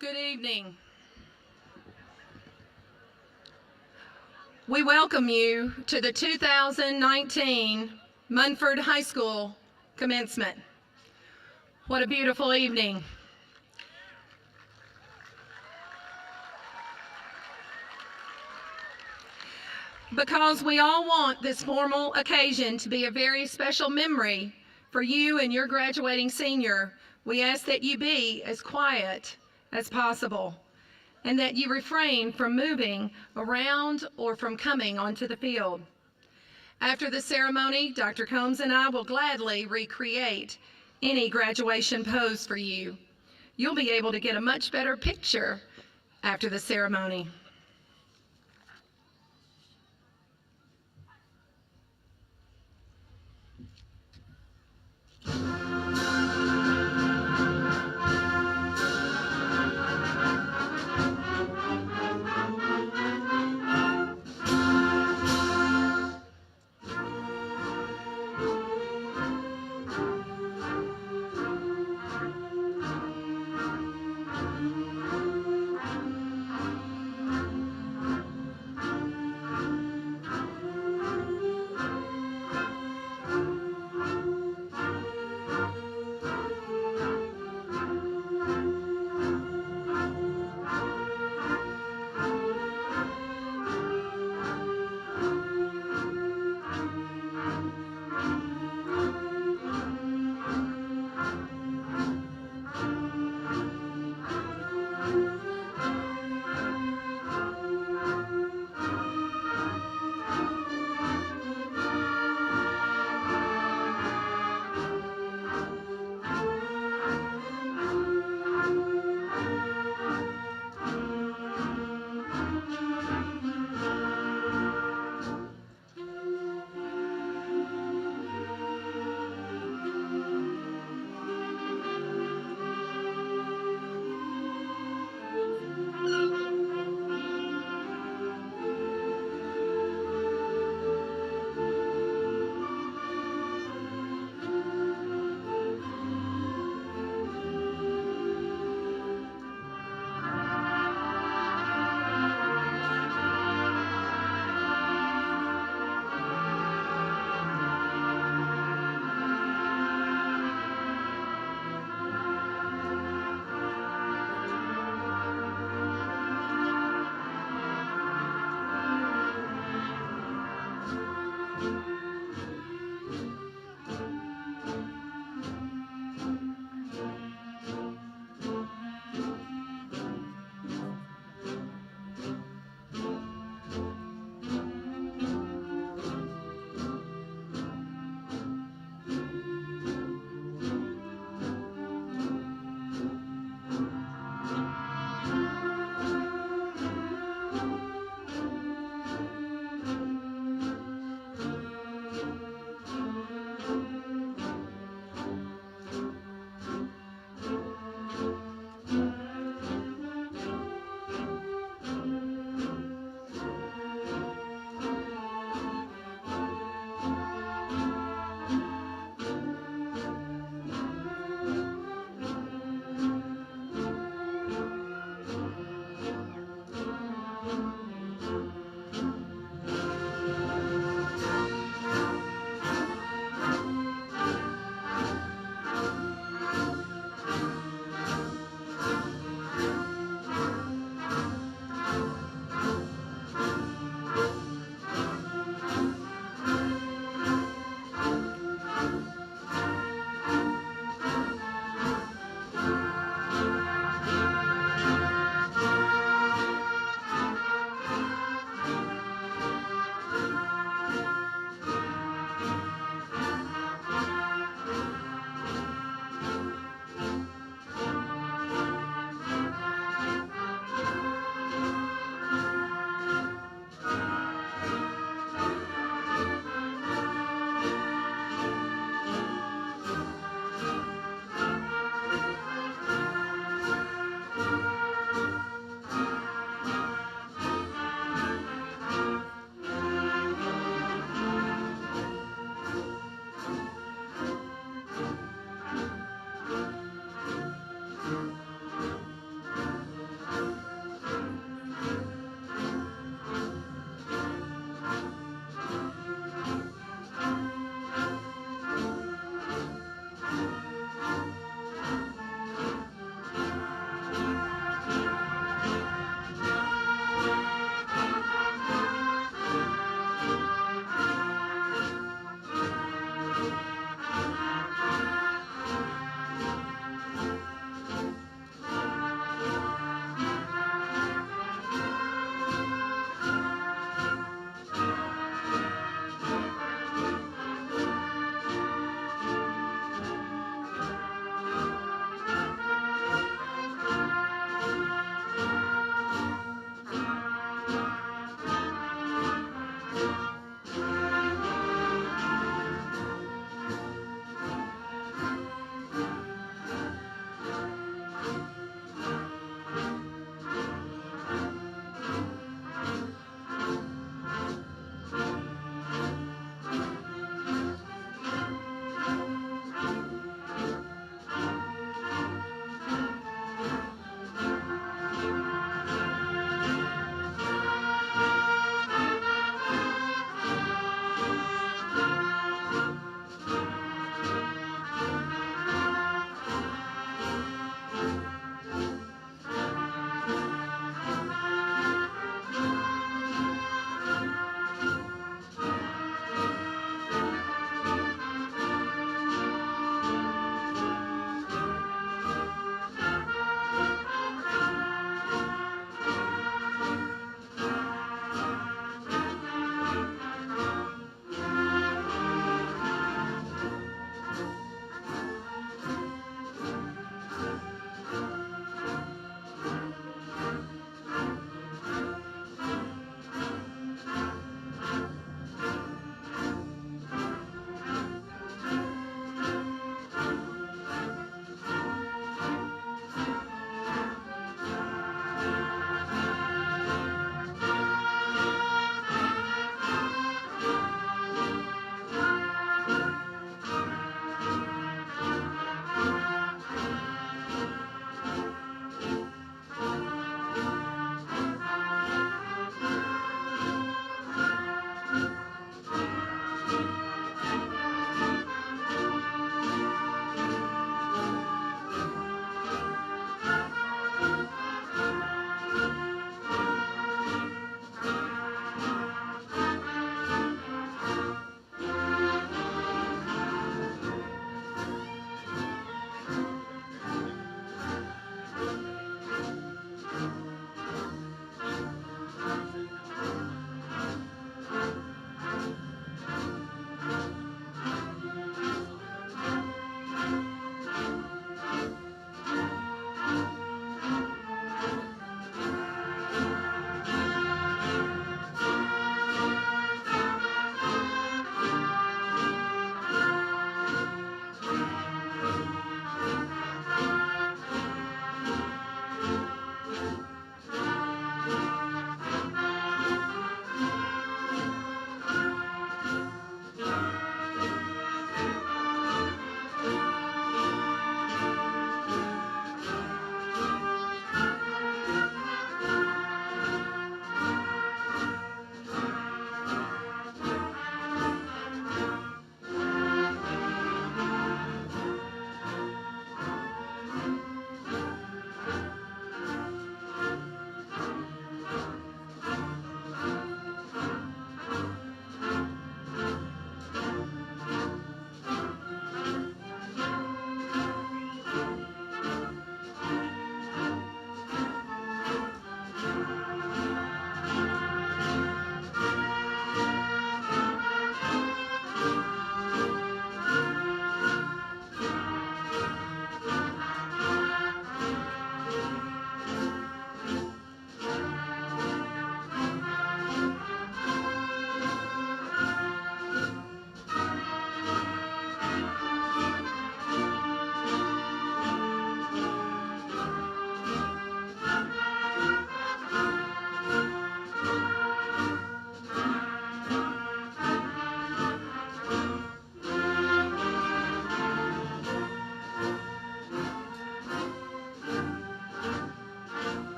Good evening. We welcome you to the 2019 Munford High School commencement. What a beautiful evening. Because we all want this formal occasion to be a very special memory for you and your graduating senior, we ask that you be as quiet as possible and that you refrain from moving around or from coming onto the field. After the ceremony, Dr. Combs and I will gladly recreate any graduation pose for you. You'll be able to get a much better picture after the ceremony.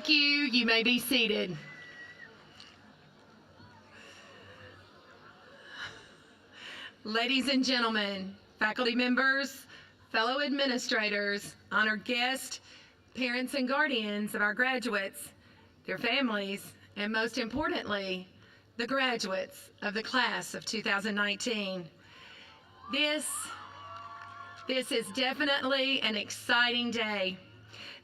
Thank you. You may be seated. Ladies and gentlemen, faculty members, fellow administrators, honored guests, parents and guardians of our graduates, their families, and most importantly, the graduates of the class of 2019. This is definitely an exciting day.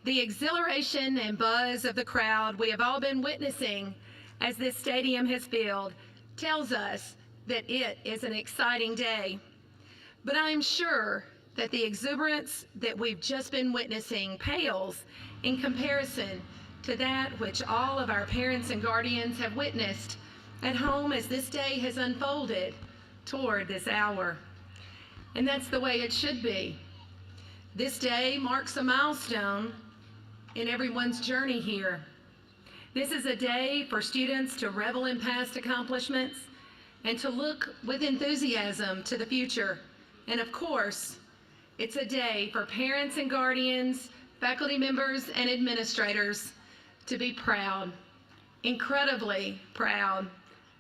The exhilaration and buzz of the crowd we have all been witnessing as this stadium has filled tells us that it is an exciting day. But I'm sure that the exuberance that we've just been witnessing pales in comparison to that which all of our parents and guardians have witnessed at home as this day has unfolded toward this hour. And that's the way it should be. This day marks a milestone in everyone's journey here. This is a day for students to revel in past accomplishments and to look with enthusiasm to the future. And of course, it's a day for parents and guardians, faculty members and administrators to be proud, incredibly proud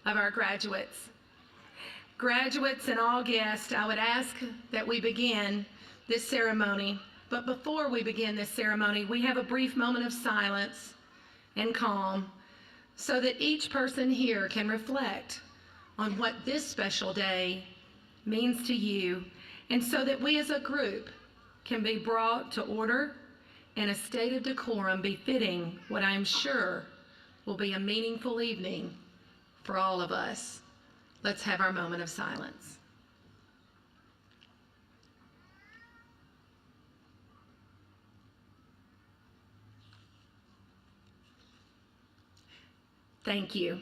of our graduates. Graduates and all guests, I would ask that we begin this ceremony. But before we begin this ceremony, we have a brief moment of silence and calm so that each person here can reflect on what this special day means to you, and so that we as a group can be brought to order in a state of decorum befitting what I'm sure will be a meaningful evening for all of us. Let's have our moment of silence. Thank you.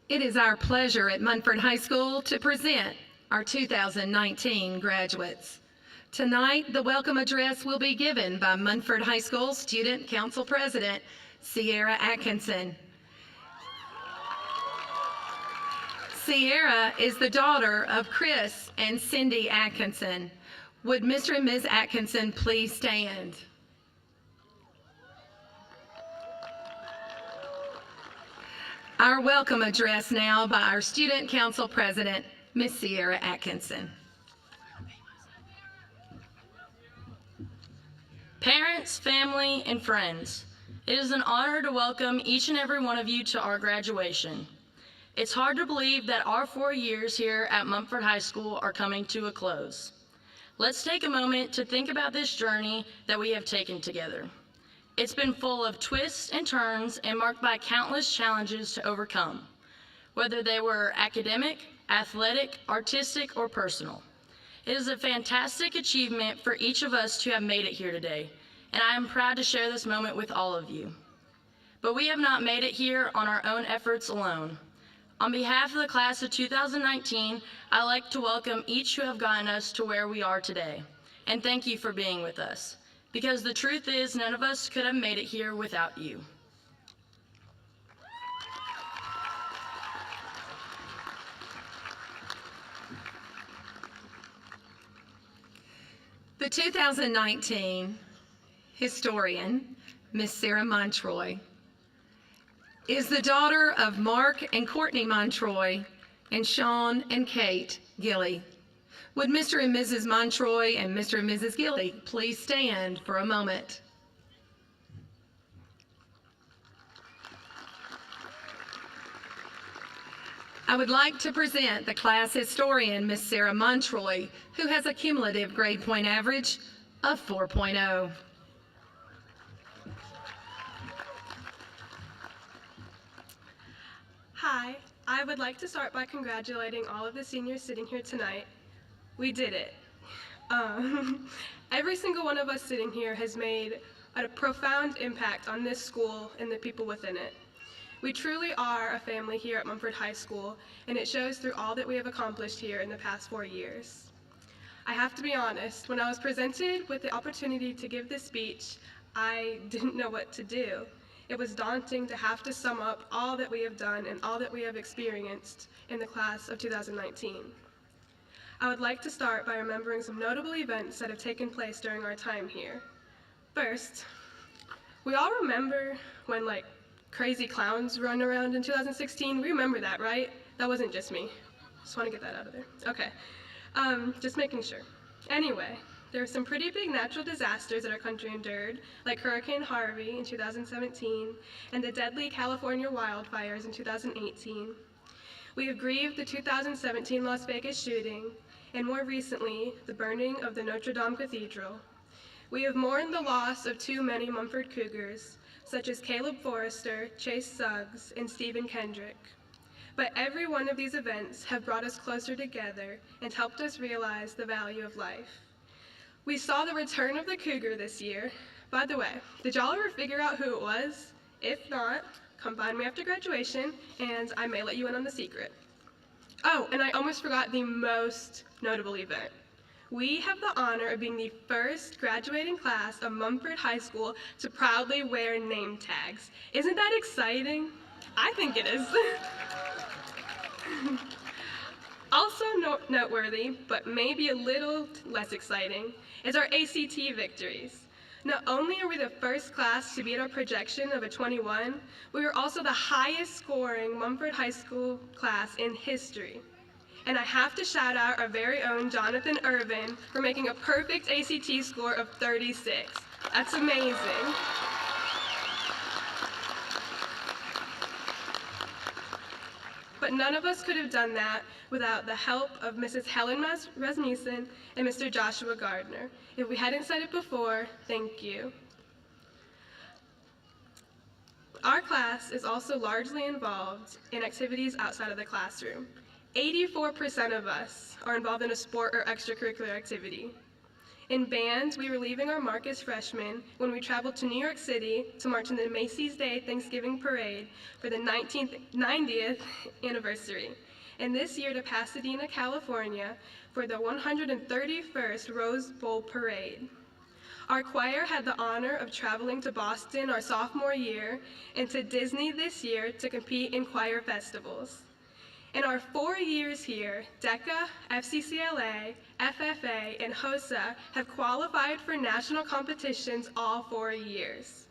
It is our pleasure at Munford High School to present our 2019 graduates. Tonight, the welcome address will be given by Munford High School Student Council President, Sierra Atkinson. Sierra is the daughter of Chris and Cindy Atkinson. Would Mr. and Ms. Atkinson please stand? Our welcome address now by our Student Council President, Ms. Sierra Atkinson. Parents, family, and friends, it is an honor to welcome each and every one of you to our graduation. It's hard to believe that our 4 years here at Munford High School are coming to a close. Let's take a moment to think about this journey that we have taken together. It's been full of twists and turns and marked by countless challenges to overcome, whether they were academic, athletic, artistic, or personal. It is a fantastic achievement for each of us to have made it here today, and I am proud to share this moment with all of you. But we have not made it here on our own efforts alone. On behalf of the class of 2019, I'd like to welcome each who have gotten us to where we are today, and thank you for being with us. Because the truth is, none of us could have made it here without you. The 2019 historian, Miss Sarah Montroy, is the daughter of Mark and Courtney Montroy and Sean and Kate Gilly. Would Mr. and Mrs. Montroy and Mr. and Mrs. Gilly please stand for a moment? I would like to present the class historian, Miss Sarah Montroy, who has a cumulative grade point average of 4.0. Hi, I would like to start by congratulating all of the seniors sitting here tonight. We did it. Every single one of us sitting here has made a profound impact on this school and the people within it. We truly are a family here at Munford High School, and it shows through all that we have accomplished here in the past 4 years. I have to be honest, when I was presented with the opportunity to give this speech, I didn't know what to do. It was daunting to have to sum up all that we have done and all that we have experienced in the class of 2019. I would like to start by remembering some notable events that have taken place during our time here. First, we all remember when crazy clowns run around in 2016. We remember that, right? That wasn't just me. Just want to get that out of there. Okay, just making sure. Anyway, there were some pretty big natural disasters that our country endured, like Hurricane Harvey in 2017 and the deadly California wildfires in 2018. We have grieved the 2017 Las Vegas shooting, and more recently, the burning of the Notre Dame Cathedral. We have mourned the loss of too many Munford Cougars, such as Caleb Forrester, Chase Suggs, and Stephen Kendrick. But every one of these events have brought us closer together and helped us realize the value of life. We saw the return of the Cougar this year. By the way, did y'all ever figure out who it was? If not, come find me after graduation, and I may let you in on the secret. Oh, and I almost forgot the most notable event. We have the honor of being the first graduating class of Munford High School to proudly wear name tags. Isn't that exciting? I think it is. Also noteworthy, but maybe a little less exciting, is our ACT victories. Not only are we the first class to beat our projection of a 21, we were also the highest scoring Munford High School class in history. And I have to shout out our very own Jonathan Irvin for making a perfect ACT score of 36. That's amazing. But none of us could have done that without the help of Mrs. Helen Rasmussen and Mr. Joshua Gardner. If we hadn't said it before, thank you. Our class is also largely involved in activities outside of the classroom. 84% of us are involved in a sport or extracurricular activity. In band, we were leaving our mark as freshmen when we traveled to New York City to march in the Macy's Day Thanksgiving Parade for the 90th anniversary, and this year to Pasadena, California for the 131st Rose Bowl Parade. Our choir had the honor of traveling to Boston our sophomore year and to Disney this year to compete in choir festivals. In our 4 years here, DECA, FCCLA, FFA, and HOSA have qualified for national competitions all 4 years.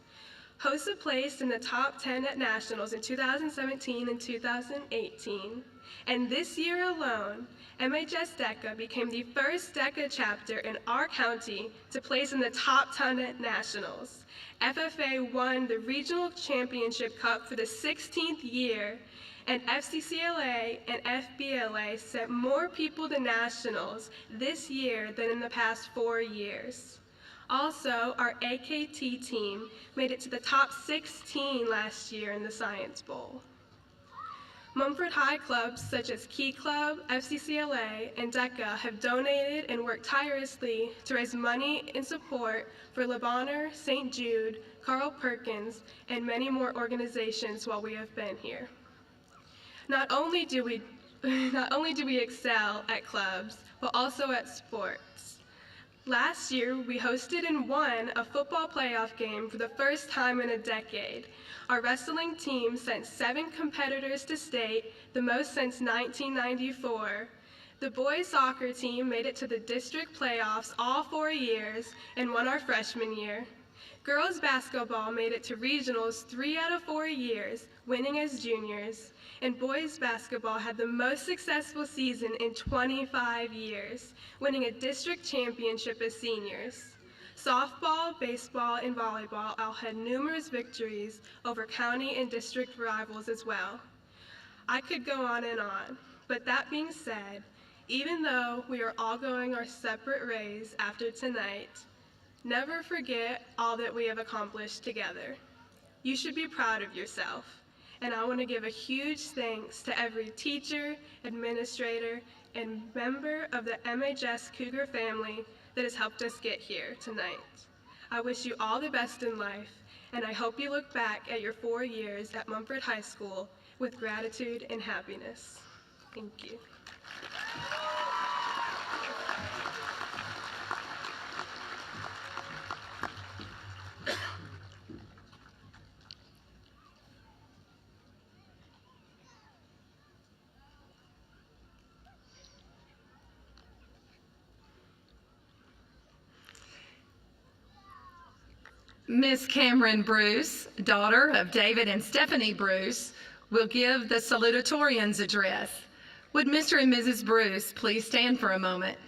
HOSA placed in the top 10 at nationals in 2017 and 2018, and this year alone, MHS DECA became the first DECA chapter in our county to place in the top 10 at nationals. FFA won the Regional Championship Cup for the 16th year, and FCCLA and FBLA sent more people to nationals this year than in the past 4 years. Also, our AKT team made it to the top 16 last year in the Science Bowl. Mumford High clubs such as Key Club, FCCLA, and DECA have donated and worked tirelessly to raise money in support for Le Bonheur, St. Jude, Carl Perkins, and many more organizations while we have been here. Not only do we excel at clubs, but also at sports. Last year, we hosted and won a football playoff game for the first time in a decade. Our wrestling team sent 7 competitors to state, the most since 1994. The boys soccer team made it to the district playoffs all 4 years and won our freshman year. Girls basketball made it to regionals 3 out of 4 years, winning as juniors. And boys basketball had the most successful season in 25 years, winning a district championship as seniors. Softball, baseball, and volleyball all had numerous victories over county and district rivals as well. I could go on, but that being said, even though we are all going our separate ways after tonight, never forget all that we have accomplished together. You should be proud of yourself. And I want to give a huge thanks to every teacher, administrator, and member of the MHS Cougar family that has helped us get here tonight. I wish you all the best in life, and I hope you look back at your 4 years at Mumford High School with gratitude and happiness. Thank you. Miss Cameron Bruce, daughter of David and Stephanie Bruce, will give the Salutatorian's address. Would Mr. and Mrs. Bruce please stand for a moment?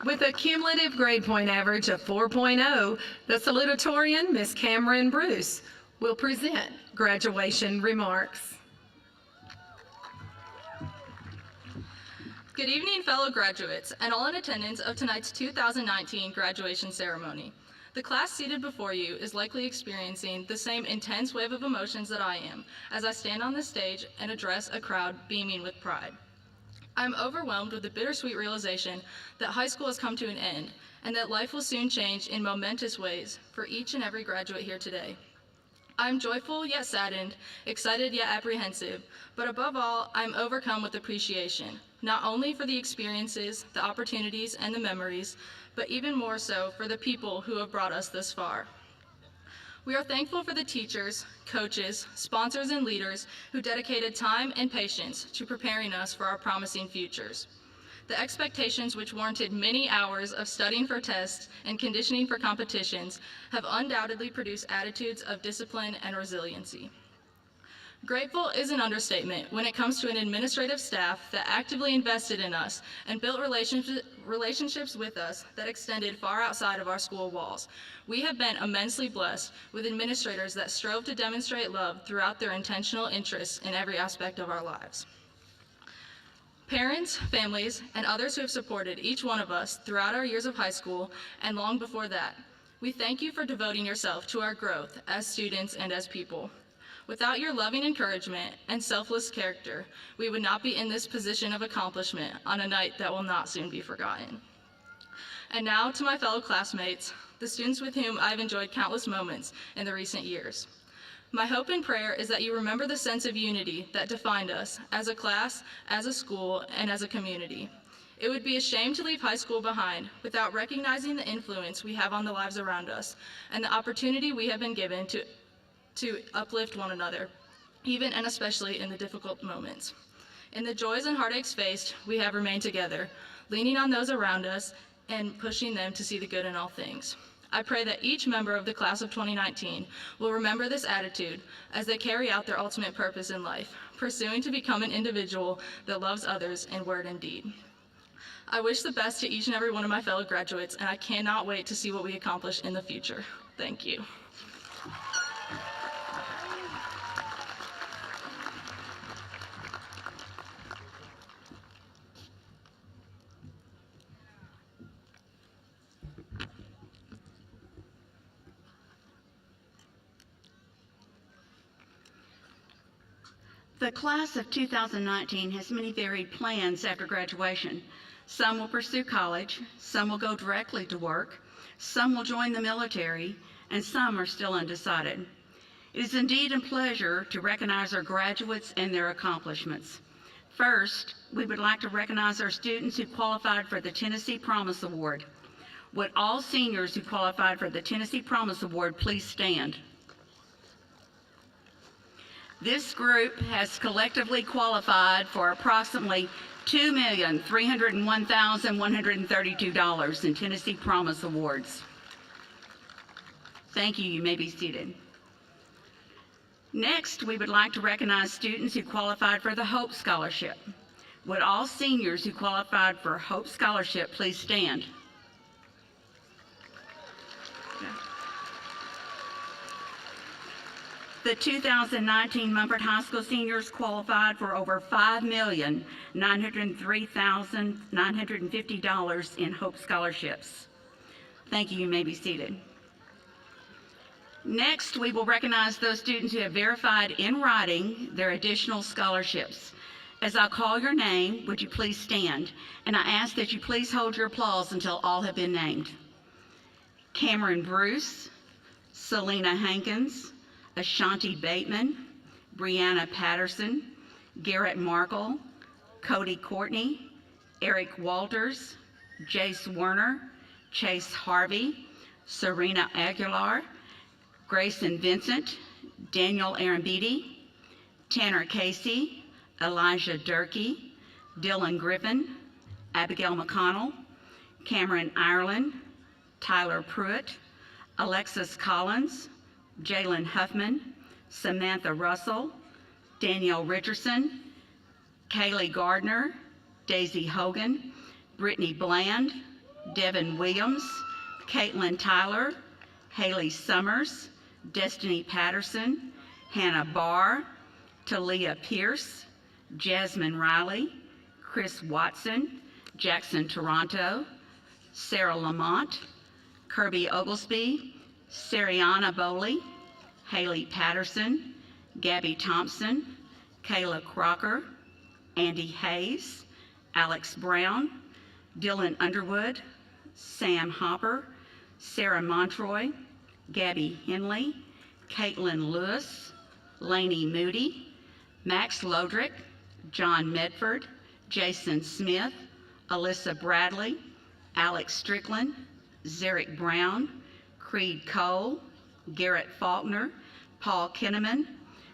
With a cumulative grade point average of 4.0, the Salutatorian, Miss Cameron Bruce, will present graduation remarks. Good evening, fellow graduates, and all in attendance of tonight's 2019 graduation ceremony. The class seated before you is likely experiencing the same intense wave of emotions that I am as I stand on the stage and address a crowd beaming with pride. I'm overwhelmed with the bittersweet realization that high school has come to an end and that life will soon change in momentous ways for each and every graduate here today. I'm joyful yet saddened, excited yet apprehensive, but above all, I'm overcome with appreciation, not only for the experiences, the opportunities, and the memories, but even more so for the people who have brought us this far. We are thankful for the teachers, coaches, sponsors, and leaders who dedicated time and patience to preparing us for our promising futures. The expectations which warranted many hours of studying for tests and conditioning for competitions have undoubtedly produced attitudes of discipline and resiliency. Grateful is an understatement when it comes to an administrative staff that actively invested in us and built relationships with us that extended far outside of our school walls. We have been immensely blessed with administrators that strove to demonstrate love throughout their intentional interests in every aspect of our lives. Parents, families, and others who have supported each one of us throughout our years of high school and long before that, we thank you for devoting yourself to our growth as students and as people. Without your loving encouragement and selfless character, we would not be in this position of accomplishment on a night that will not soon be forgotten. And now to my fellow classmates, the students with whom I've enjoyed countless moments in the recent years. My hope and prayer is that you remember the sense of unity that defined us as a class, as a school, and as a community. It would be a shame to leave high school behind without recognizing the influence we have on the lives around us and the opportunity we have been given to uplift one another, even and especially in the difficult moments. In the joys and heartaches faced, we have remained together, leaning on those around us and pushing them to see the good in all things. I pray that each member of the class of 2019 will remember this attitude as they carry out their ultimate purpose in life, pursuing to become an individual that loves others in word and deed. I wish the best to each and every one of my fellow graduates, and I cannot wait to see what we accomplish in the future. Thank you. The class of 2019 has many varied plans after graduation. Some will pursue college, some will go directly to work, some will join the military, and some are still undecided. It is indeed a pleasure to recognize our graduates and their accomplishments. First, we would like to recognize our students who qualified for the Tennessee Promise Award. Would all seniors who qualified for the Tennessee Promise Award please stand? This group has collectively qualified for approximately $2,301,132 in Tennessee Promise Awards. Thank you. You may be seated. Next, we would like to recognize students who qualified for the Hope Scholarship. Would all seniors who qualified for Hope Scholarship please stand? The 2019 Mumford High School seniors qualified for over $5,903,950 in Hope Scholarships. Thank you. You may be seated. Next, we will recognize those students who have verified in writing their additional scholarships. As I call your name, would you please stand? And I ask that you please hold your applause until all have been named. Cameron Bruce, Selena Hankins, Ashanti Bateman, Brianna Patterson, Garrett Markle, Cody Courtney, Eric Walters, Jace Werner, Chase Harvey, Serena Aguilar, Grayson Vincent, Daniel Arambidi, Tanner Casey, Elijah Durkee, Dylan Griffin, Abigail McConnell, Cameron Ireland, Tyler Pruitt, Alexis Collins, Jalen Huffman, Samantha Russell, Danielle Richardson, Kaylee Gardner, Daisy Hogan, Brittany Bland, Devin Williams, Caitlin Tyler, Haley Summers, Destiny Patterson, Hannah Barr, Talia Pierce, Jasmine Riley, Chris Watson, Jackson Toronto, Sarah Lamont, Kirby Oglesby, Sariana Bowley, Haley Patterson, Gabby Thompson, Kayla Crocker, Andy Hayes, Alex Brown, Dylan Underwood, Sam Hopper, Sarah Montroy, Gabby Henley, Caitlin Lewis, Lainey Moody, Max Lodrick, John Medford, Jason Smith, Alyssa Bradley, Alex Strickland, Zarek Brown, Creed Cole, Garrett Faulkner, Paul Kinnaman,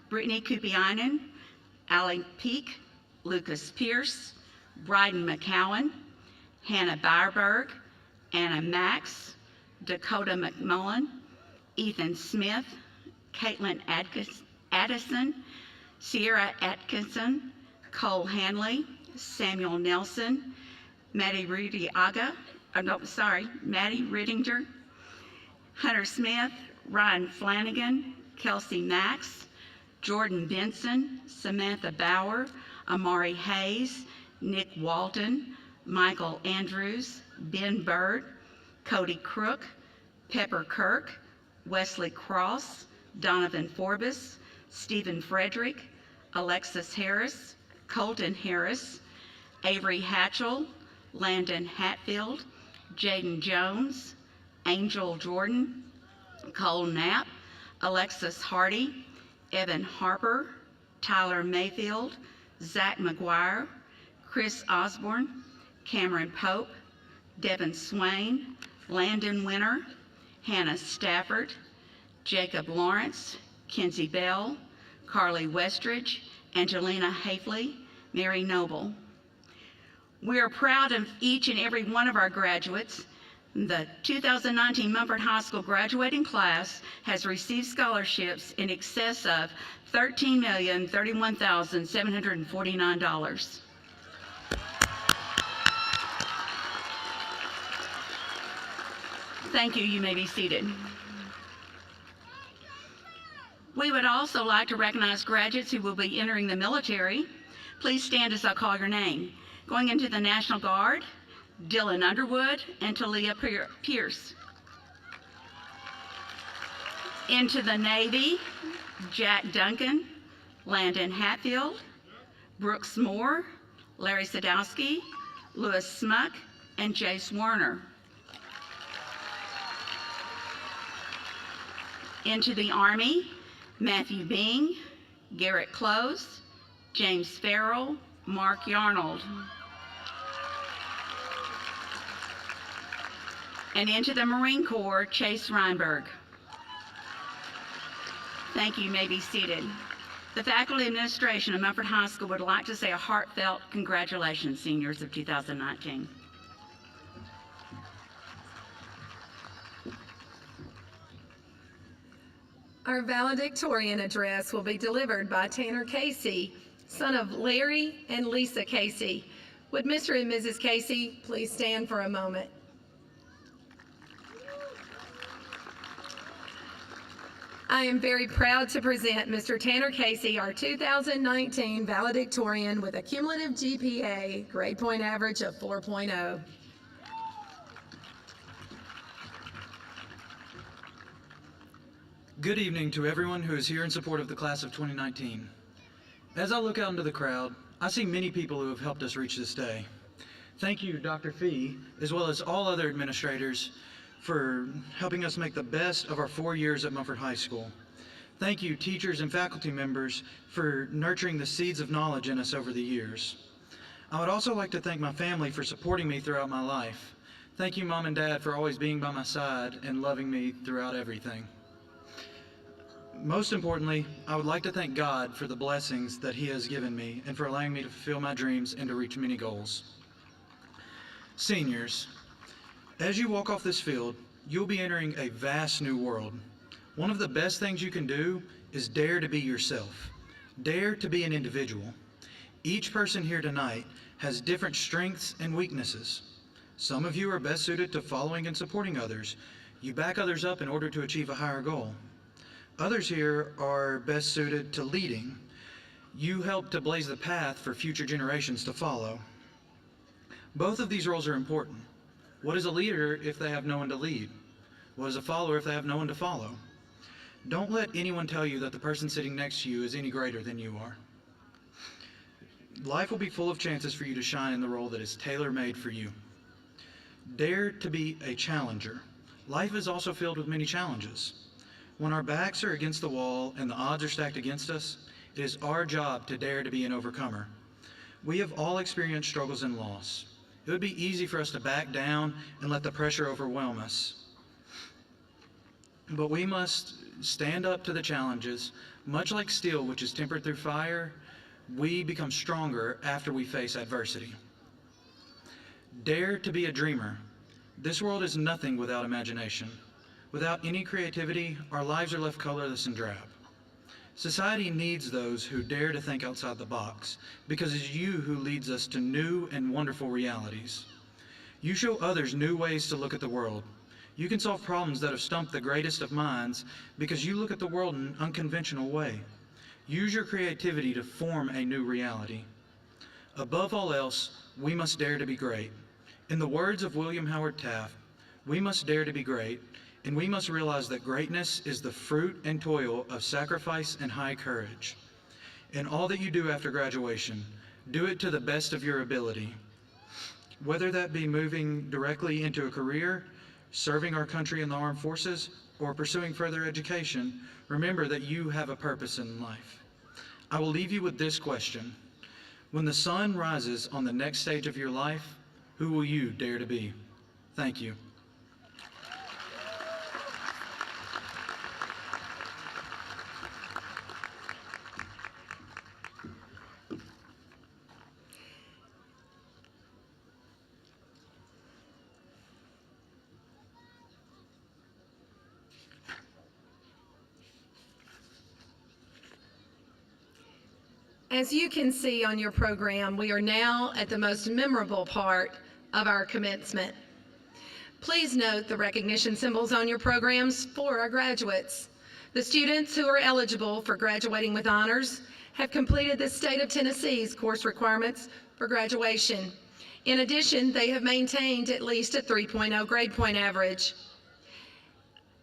Brittany Kupiainen, Allie Peak, Lucas Pierce, Bryden McCowan, Hannah Byerberg, Anna Max, Dakota McMullen, Ethan Smith, Caitlin Addison, Sierra Atkinson, Cole Hanley, Samuel Nelson, Maddie Riddinger, Hunter Smith, Ryan Flanagan, Kelsey Max, Jordan Benson, Samantha Bauer, Amari Hayes, Nick Walton, Michael Andrews, Ben Bird, Cody Crook, Pepper Kirk, Wesley Cross, Donovan Forbes, Stephen Frederick, Alexis Harris, Colton Harris, Avery Hatchell, Landon Hatfield, Jaden Jones, Angel Jordan, Cole Knapp, Alexis Hardy, Evan Harper, Tyler Mayfield, Zach McGuire, Chris Osborne, Cameron Pope, Devin Swain, Landon Winter, Hannah Stafford, Jacob Lawrence, Kenzie Bell, Carly Westridge, Angelina Hafley, Mary Noble. We are proud of each and every one of our graduates. The 2019 Mumford High School graduating class has received scholarships in excess of $13,031,749. Thank you. You may be seated. We would also like to recognize graduates who will be entering the military. Please stand as I call your name. Going into the National Guard, Dylan Underwood and Talia Pierce. Into the Navy, Jack Duncan, Landon Hatfield, Brooks Moore, Larry Sadowski, Louis Smuck, and Jace Warner. Into the Army, Matthew Bing, Garrett Close, James Farrell, Mark Yarnold. And into the Marine Corps, Chase Reinberg. Thank you. You may be seated. The Faculty Administration of Mumford High School would like to say a heartfelt congratulations, seniors of 2019. Our valedictorian address will be delivered by Tanner Casey, son of Larry and Lisa Casey. Would Mr. and Mrs. Casey please stand for a moment? I am very proud to present Mr. Tanner Casey, our 2019 valedictorian with a cumulative GPA, grade point average of 4.0. Good evening to everyone who is here in support of the class of 2019. As I look out into the crowd, I see many people who have helped us reach this day. Thank you, Dr. Fee, as well as all other administrators, for helping us make the best of our 4 years at Mumford High School. Thank you, teachers and faculty members, for nurturing the seeds of knowledge in us over the years. I would also like to thank my family for supporting me throughout my life. Thank you, Mom and Dad, for always being by my side and loving me throughout everything. Most importantly, I would like to thank God for the blessings that He has given me and for allowing me to fulfill my dreams and to reach many goals. Seniors, as you walk off this field, you'll be entering a vast new world. One of the best things you can do is dare to be yourself. Dare to be an individual. Each person here tonight has different strengths and weaknesses. Some of you are best suited to following and supporting others. You back others up in order to achieve a higher goal. Others here are best suited to leading. You help to blaze the path for future generations to follow. Both of these roles are important. What is a leader if they have no one to lead? What is a follower if they have no one to follow? Don't let anyone tell you that the person sitting next to you is any greater than you are. Life will be full of chances for you to shine in the role that is tailor-made for you. Dare to be a challenger. Life is also filled with many challenges. When our backs are against the wall and the odds are stacked against us, it is our job to dare to be an overcomer. We have all experienced struggles and loss. It would be easy for us to back down and let the pressure overwhelm us. But we must stand up to the challenges. Much like steel, which is tempered through fire, we become stronger after we face adversity. Dare to be a dreamer. This world is nothing without imagination. Without any creativity, our lives are left colorless and drab. Society needs those who dare to think outside the box, because it's you who leads us to new and wonderful realities. You show others new ways to look at the world. You can solve problems that have stumped the greatest of minds because you look at the world in an unconventional way. Use your creativity to form a new reality. Above all else, we must dare to be great. In the words of William Howard Taft, we must dare to be great. and we must realize that greatness is the fruit and toil of sacrifice and high courage. In all that you do after graduation, do it to the best of your ability. Whether that be moving directly into a career, serving our country in the armed forces, or pursuing further education, remember that you have a purpose in life. I will leave you with this question. When the sun rises on the next stage of your life, who will you dare to be? Thank you. As you can see on your program, we are now at the most memorable part of our commencement. Please note the recognition symbols on your programs for our graduates. The students who are eligible for graduating with honors have completed the state of Tennessee's course requirements for graduation. In addition, they have maintained at least a 3.0 grade point average.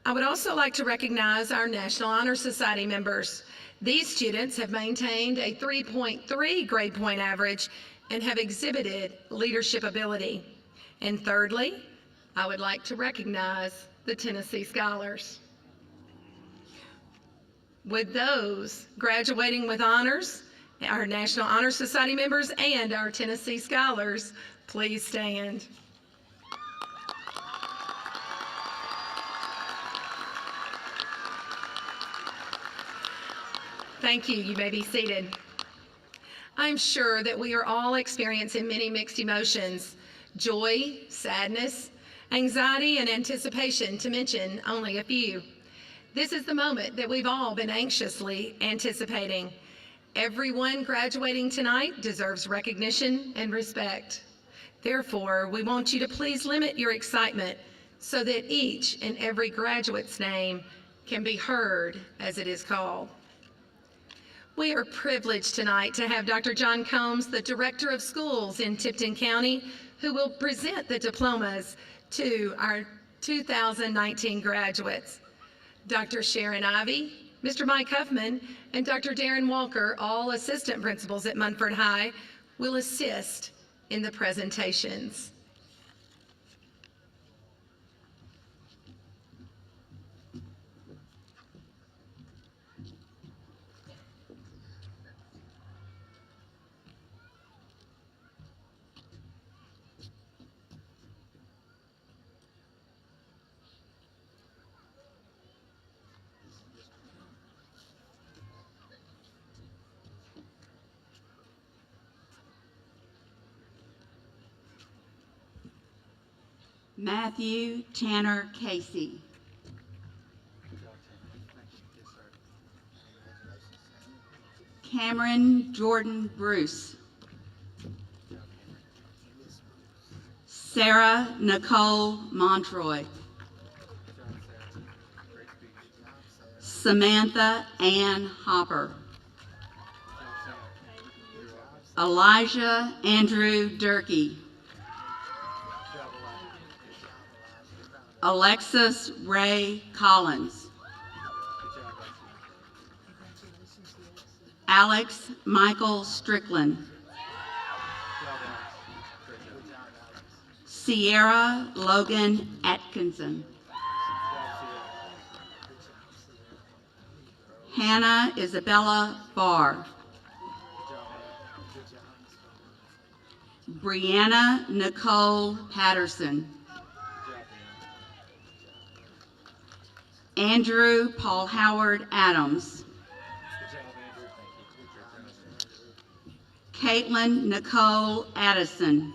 I would also like to recognize our National Honor Society members. These students have maintained a 3.3 grade point average and have exhibited leadership ability. And thirdly, I would like to recognize the Tennessee Scholars. With those graduating with honors, our National Honor Society members and our Tennessee Scholars, please stand. Thank you. You may be seated. I'm sure that we are all experiencing many mixed emotions: joy, sadness, anxiety, and anticipation, to mention only a few. This is the moment that we've all been anxiously anticipating. Everyone graduating tonight deserves recognition and respect. Therefore, we want you to please limit your excitement so that each and every graduate's name can be heard as it is called. We are privileged tonight to have Dr. John Combs, the Director of Schools in Tipton County, who will present the diplomas to our 2019 graduates. Dr. Sharon Ivey, Mr. Mike Huffman, and Dr. Darren Walker, all assistant principals at Munford High, will assist in the presentations. Matthew Tanner Casey. Cameron Jordan Bruce. Sarah Nicole Montroy. Samantha Ann Hopper. Elijah Andrew Durkee. Alexis Ray Collins. Alex Michael Strickland. Sierra Logan Atkinson. Hannah Isabella Barr. Brianna Nicole Patterson. Andrew Paul Howard Adams. Caitlin Nicole Addison.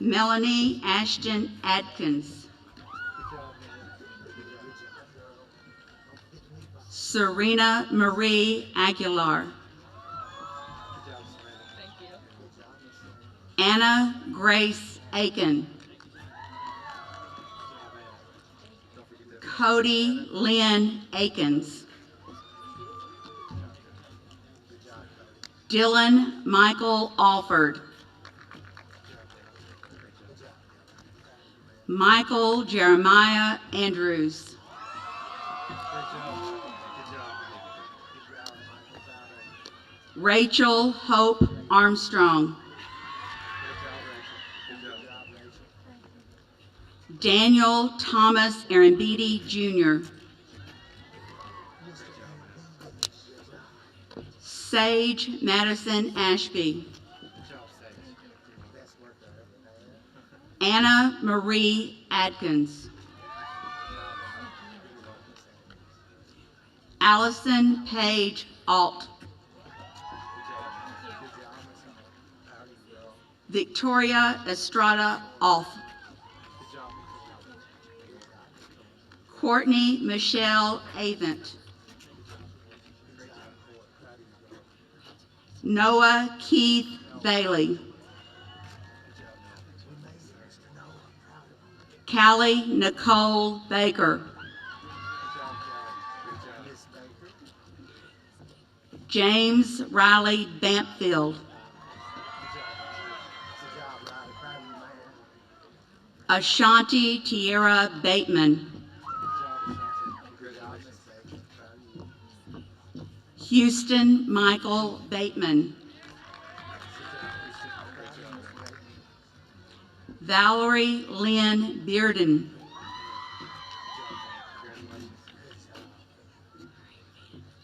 Melanie Ashton Adkins. Serena Marie Aguilar. Anna Grace Aiken. Cody Lynn Akins. Dylan Michael Alford. Michael Jeremiah Andrews. Rachel Hope Armstrong. Daniel Thomas Arambidi Jr. Sage Madison Ashby. Anna Marie Adkins. Allison Page Alt. Victoria Estrada Off. Courtney Michelle Avent. Noah Keith Bailey. Callie Nicole Baker. James Riley Bampfield. Ashanti Tierra Bateman. Houston Michael Bateman. Valerie Lynn Bearden.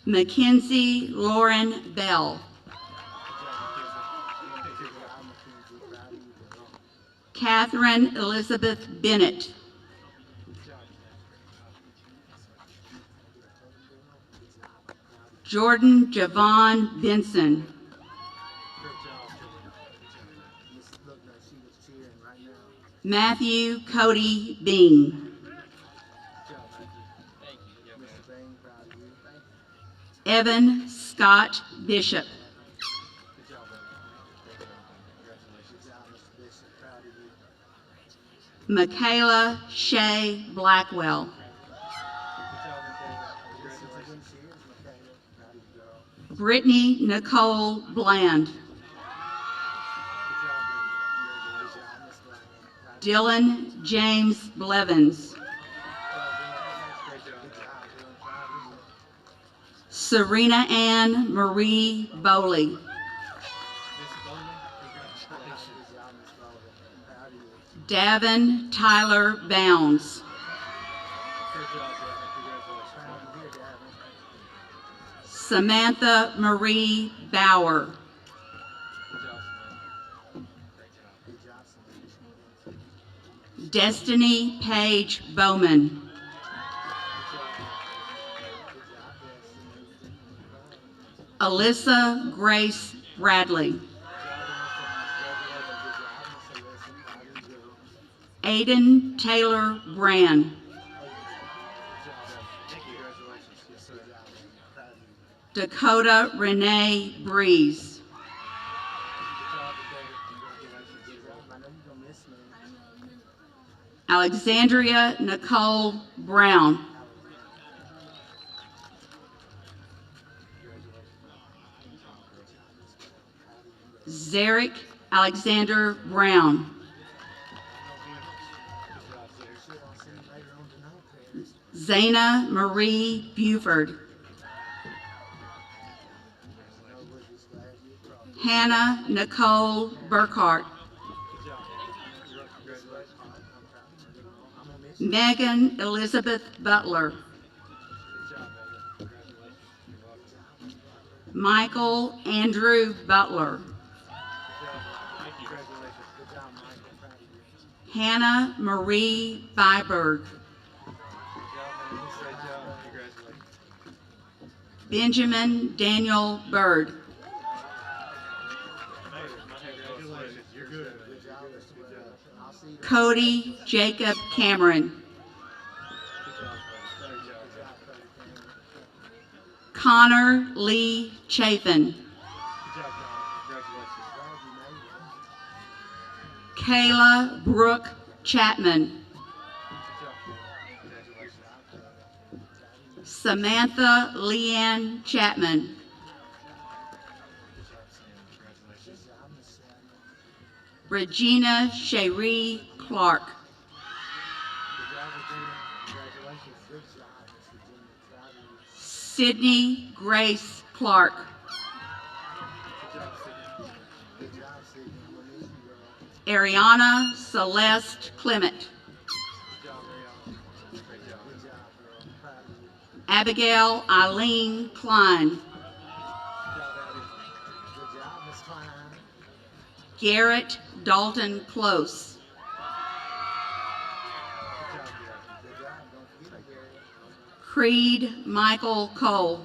Mackenzie Lauren Bell. Catherine Elizabeth Bennett. Jordan Javon Benson. Matthew Cody Bean. Evan Scott Bishop. Michaela Shea Blackwell. Brittany Nicole Bland. Dylan James Blevins. Serena Ann Marie Bowley. Davin Tyler Bounds. Samantha Marie Bauer. Destiny Paige Bowman. Alyssa Grace Bradley. Aiden Taylor Brand. Dakota Renee Breeze. Alexandria Nicole Brown. Zarek Alexander Brown. Zana Marie Buford. Hannah Nicole Burkhart. Megan Elizabeth Butler. Michael Andrew Butler. Hannah Marie Byberg. Benjamin Daniel Bird. Cody Jacob Cameron. Connor Lee Chafin. Kayla Brooke Chapman. Samantha Leanne Chapman. Regina Cherie Clark. Sydney Grace Clark. Ariana Celeste Clement. Abigail Eileen Klein. Garrett Dalton Close. Creed Michael Cole.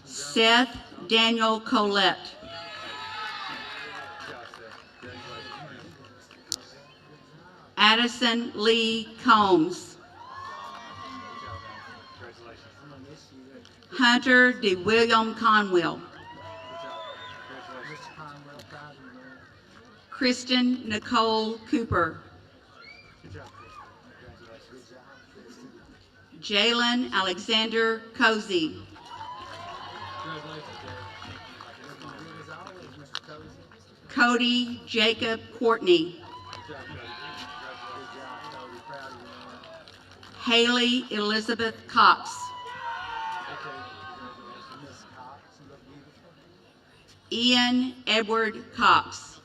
Seth Daniel Colette. Addison Lee Combs. Hunter D. William Conwell. Kristen Nicole Cooper. Jalen Alexander Cozy. Cody Jacob Courtney. Haley Elizabeth Cox. Ian Edward Cox.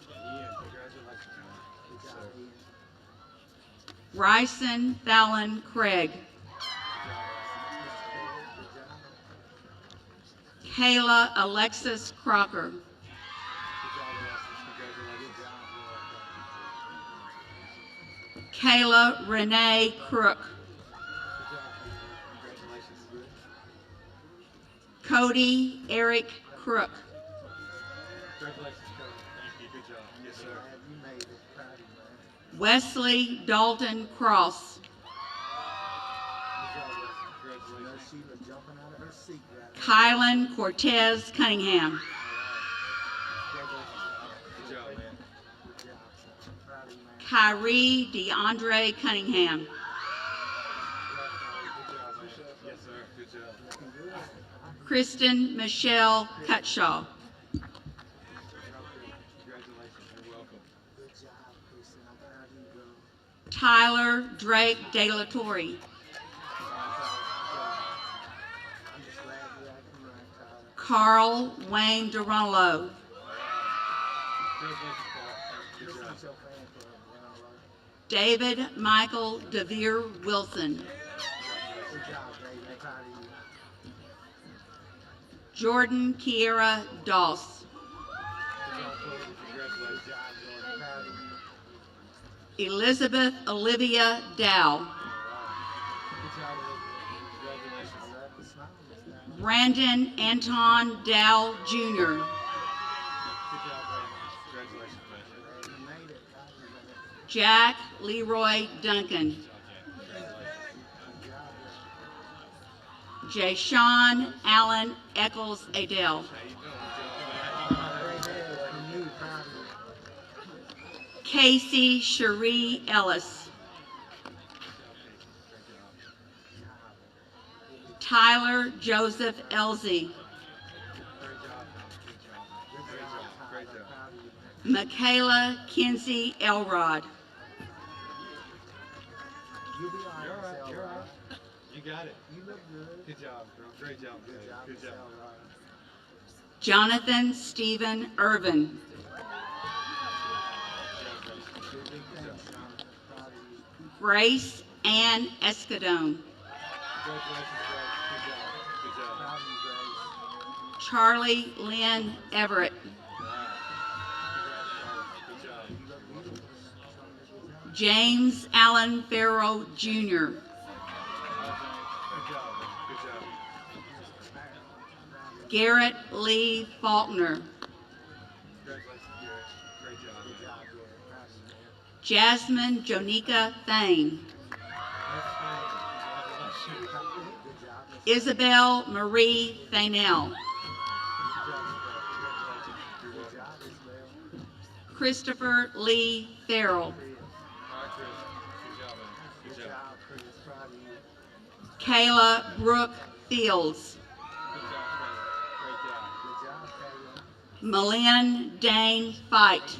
Bryson Fallon Craig. Kayla Alexis Crocker. Kayla Renee Crook. Cody Eric Crook. Wesley Dalton Cross. Kylan Cortez Cunningham. Kyrie DeAndre Cunningham. Kristen Michelle Cutshaw. Tyler Drake De La Torre. Carl Wayne Durolo. David Michael DeVere Wilson. Jordan Kiera Doss. Elizabeth Olivia Dow. Brandon Anton Dow Jr. Jack Leroy Duncan. Jayshawn Allen Eccles Adele. Casey Cherie Ellis. Tyler Joseph Elsie. Michaela Kinsey Elrod. You're all right. You got it. You look good. Good job, girl. Great job. Good job. Jonathan Stephen Irvin. Grace Ann Escadone. Charlie Lynn Everett. James Allen Farrell Jr. Garrett Lee Faulkner. Jasmine Jonika Thane. Isabel Marie Thanell. Christopher Lee Farrell. Kayla Brooke Fields. Malin Dane Fight.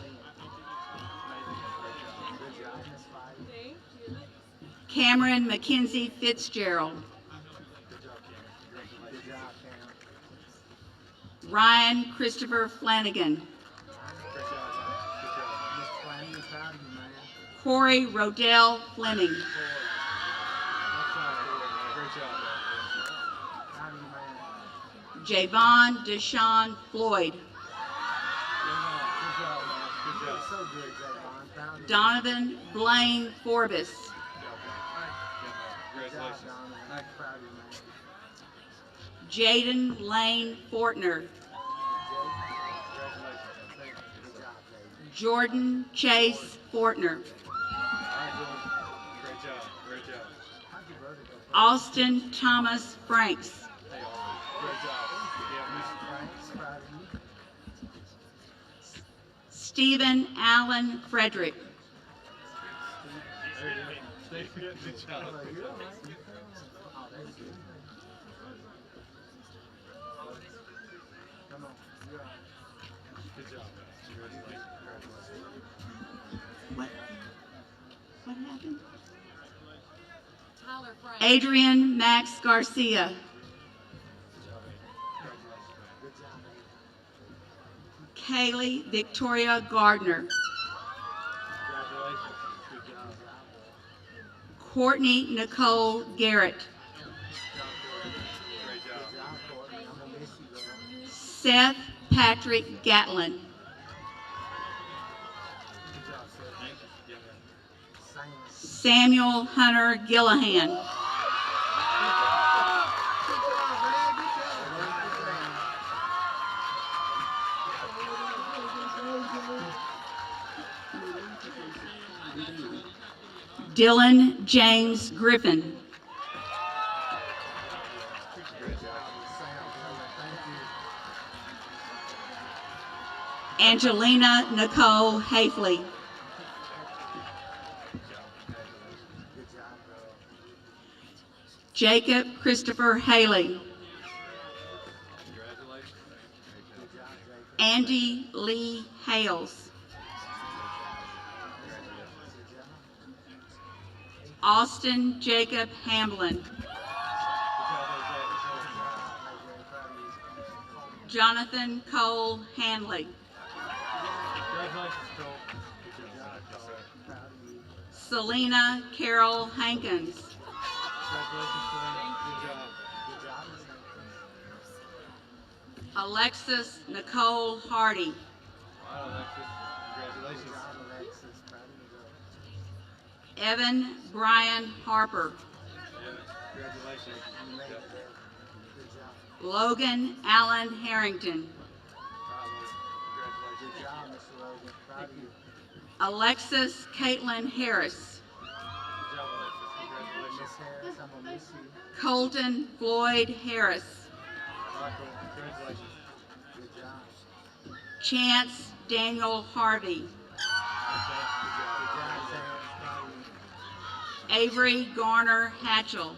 Cameron Mackenzie Fitzgerald. Ryan Christopher Flanagan. Corey Rodell Fleming. Javon Deshaun Floyd. Donovan Blaine Forbes. Jaden Lane Fortner. Jordan Chase Fortner. Austin Thomas Franks. Stephen Allen Frederick. What happened? Adrian Max Garcia. Kaylee Victoria Gardner. Courtney Nicole Garrett. Seth Patrick Gatlin. Samuel Hunter Gillahan. Dylan James Griffin. Angelina Nicole Hafley. Jacob Christopher Haley. Andy Lee Hales. Austin Jacob Hamblin. Jonathan Cole Hanley. Selena Carol Hankins. Alexis Nicole Hardy. Evan Brian Harper. Logan Allen Harrington. Alexis Caitlin Harris. Colton Floyd Harris. Chance Daniel Harvey. Avery Garner Hatchell.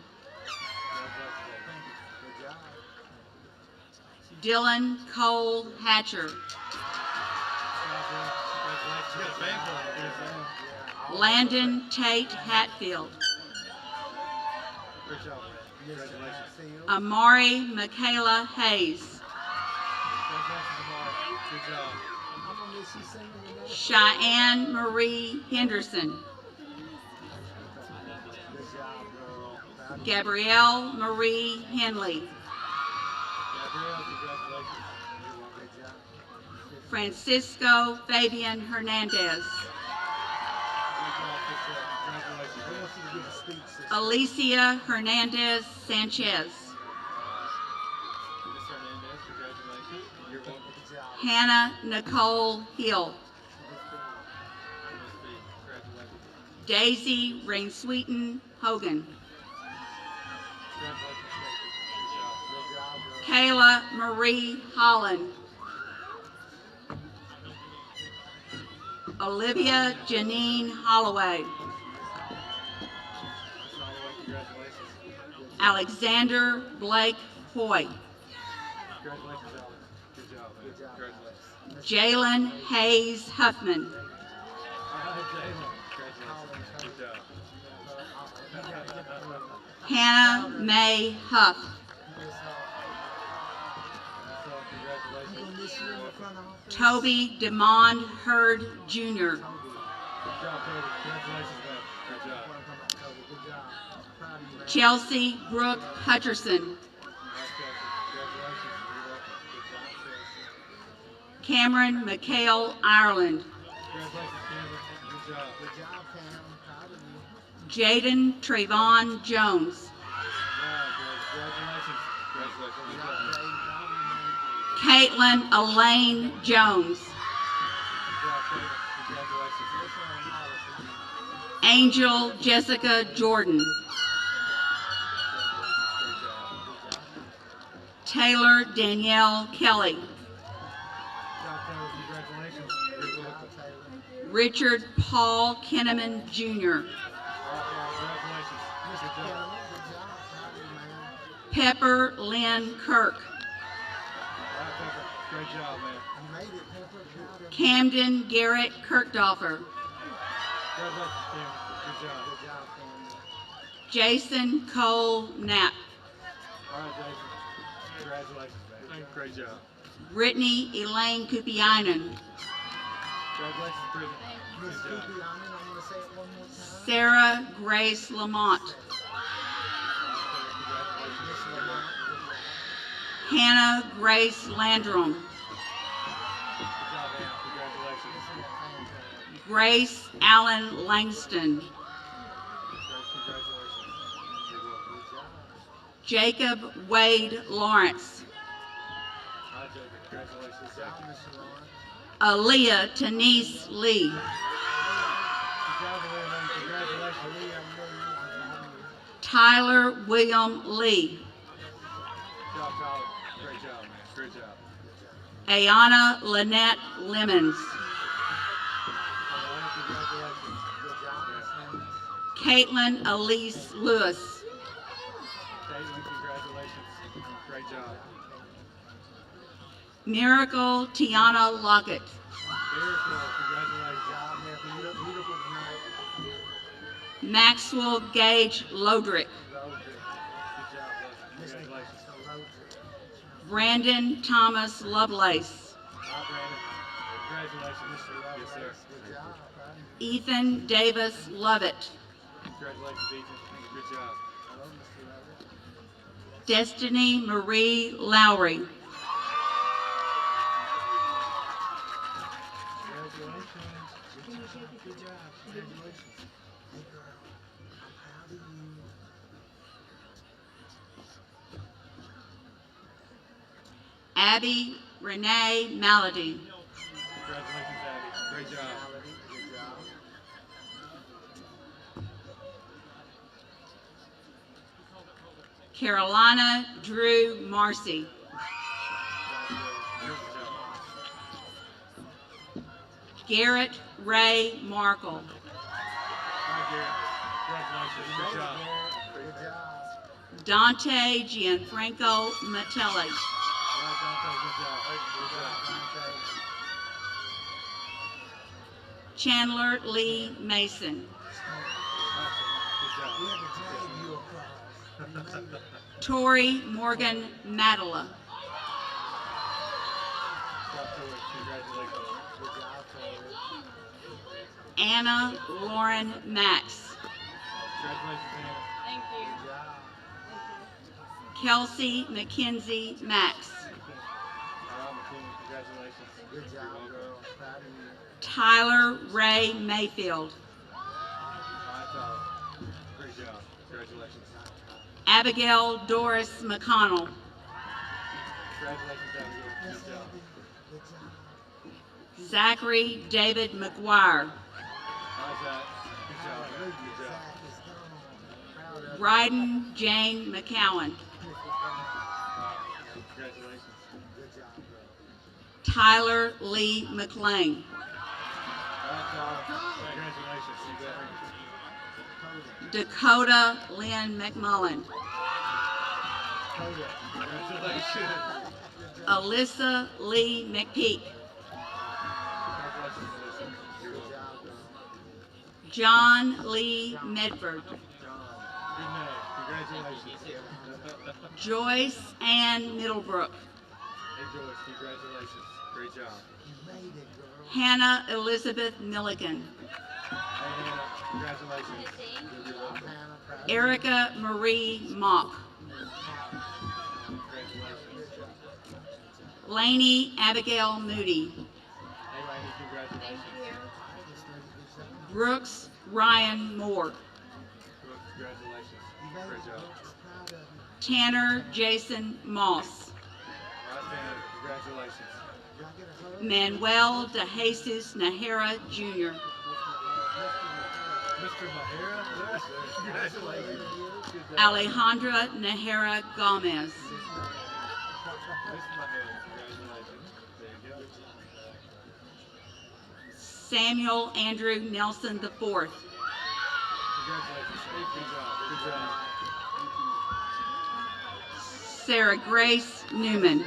Dylan Cole Hatcher. Landon Tate Hatfield. Amari Michaela Hayes. Cheyenne Marie Henderson. Gabrielle Marie Henley. Francisco Fabian Hernandez. Alicia Hernandez Sanchez. Hannah Nicole Hill. Daisy Rainsweeten Hogan. Kayla Marie Holland. Olivia Janine Holloway. Alexander Blake Hoy. Jalen Hayes Huffman. Hannah Mae Huff. Congratulations. Toby Demond Hurd Jr. Good job, Toby. Congratulations, man. Good job. Chelsea Brooke Hutcherson. Congratulations. Cameron McHale Ireland. Congratulations, Cameron. Good job. Good job, Cam. Proud of you. Jaden Trayvon Jones. Congratulations. Congratulations. Good job. Caitlin Elaine Jones. Angel Jessica Jordan. Taylor Danielle Kelly. Richard Paul Kinnaman Jr. Pepper Lynn Kirk. Great job, man. Camden Garrett Kirkdoffer. Congratulations, Cameron. Good job. Jason Cole Knapp. All right, Jason. Congratulations, man. Great job. Brittany Elaine Kupiainen. Congratulations, Brittany. Good job. Sarah Grace Lamont. Hannah Grace Landrum. Good job, man. Congratulations. Grace Allen Langston. Jacob Wade Lawrence. All right, Jacob. Congratulations. Aaliyah Tanise Lee. Good job, man. Congratulations. Tyler William Lee. Good job, Tyler. Great job, man. Great job. Ayana Lynette Lemons. Congratulations. Good job. Caitlin Elise Lewis. Caitlin, congratulations. Great job. Miracle Tiana Lockett. Beautiful. Congratulations. Maxwell Gage Lodrick. Good job, congratulations. Brandon Thomas Lovelace. All right, Brandon. Congratulations. Yes, sir. Ethan Davis Lovett. Congratulations, Ethan. Good job. Destiny Marie Lowry. Congratulations. Good job. Congratulations. Abby Renee Malady. Congratulations, Abby. Great job. Carolina Drew Marcy. Garrett Ray Markle. Congratulations. Good job. Dante Gianfranco Matelli. Chandler Lee Mason. Tori Morgan Madela. Anna Lauren Max. Thank you. Kelsey Mackenzie Max. Good job, girl. Proud of you. Tyler Ray Mayfield. Great job. Congratulations. Abigail Doris McConnell. Congratulations, Abigail. Good job. Zachary David McGuire. How's that? Good job. Good job. Bryden Jane McCowan. Congratulations. Good job, bro. Tyler Lee McLean. Congratulations. Dakota Lynn McMullen. Congratulations. Alyssa Lee McPeak. John Lee Medford. Good night. Congratulations. Joyce Ann Middlebrook. Hey Joyce, congratulations. Great job. Hannah Elizabeth Milligan. Hey Hannah, congratulations. You're welcome. Erica Marie Mock. Congratulations. Lainey Abigail Moody. Hey Laney, congratulations. Brooks Ryan Moore. Brooke, congratulations. Great job. Tanner Jason Moss. All right, Tanner, congratulations. Manuel De Jesus Nahara Jr. Mr. Mahara, yes, congratulations. Good job. Alejandra Nahara Gomez. Miss Mahara, congratulations. There you go. Samuel Andrew Nelson IV. Congratulations, Steve. Good job. Good job. Sarah Grace Newman.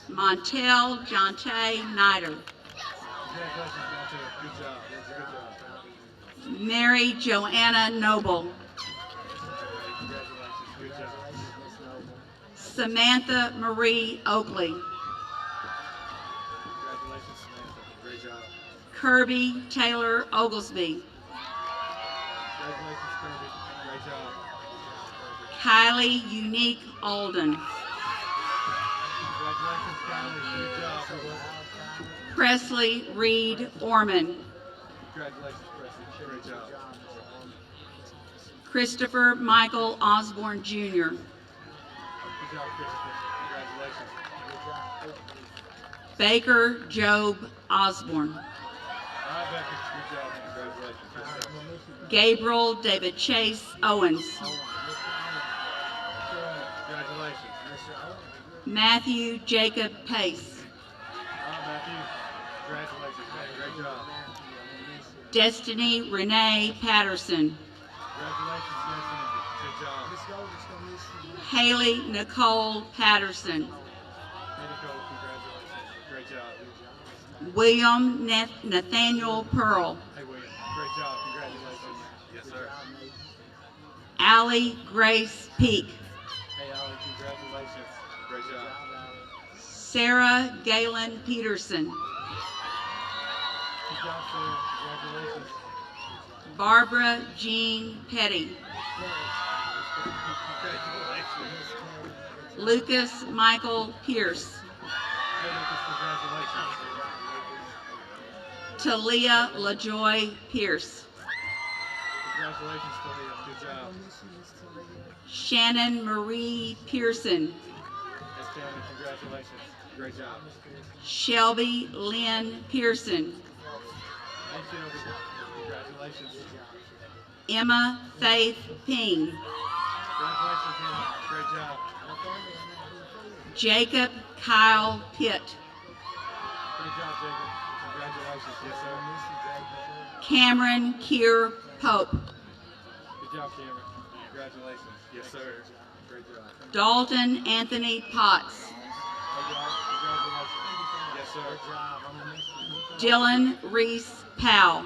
Montel Jonte Nider. Congratulations, Montel. Good job. Good job. Mary Joanna Noble. Congratulations. Good job. Samantha Marie Oakley. Congratulations, Samantha. Great job. Kirby Taylor Oglesby. Congratulations, Kirby. Great job. Kylie Unique Alden. Congratulations, Kylie. Good job. Presley Reed Orman. Congratulations, Presley. Great job. Christopher Michael Osborne Jr. Good job, Christopher. Congratulations. Baker Job Osborne. All right, Becky. Good job. Congratulations. Good job. Gabriel David Chase Owens. Congratulations. Matthew Jacob Pace. All right, Matthew. Congratulations, man. Great job. Destiny Renee Patterson. Congratulations, Destiny. Good job. Haley Nicole Patterson. Hey, Nicole. Congratulations. Great job. William Nathaniel Pearl. Hey, William. Great job. Congratulations. Yes, sir. Allie Grace Peak. Hey, Ollie. Congratulations. Great job. Sarah Galen Peterson. Good job, Sarah. Congratulations. Barbara Jean Petty. Congratulations. Lucas Michael Pierce. Hey, Lucas. Congratulations. Talia LaJoy Pierce. Congratulations, Talia. Good job. Shannon Marie Pearson. Hey, Shannon. Congratulations. Great job. Shelby Lynn Pearson. Hey, Shelby. Congratulations. Emma Faith Ping. Congratulations, Emma. Great job. Jacob Kyle Pitt. Great job, Jacob. Congratulations. Yes, sir. Cameron Kier Pope. Good job, Cameron. Congratulations. Yes, sir. Great job. Dalton Anthony Potts. Hey, y'all. Congratulations. Yes, sir. Dylan Reese Powell.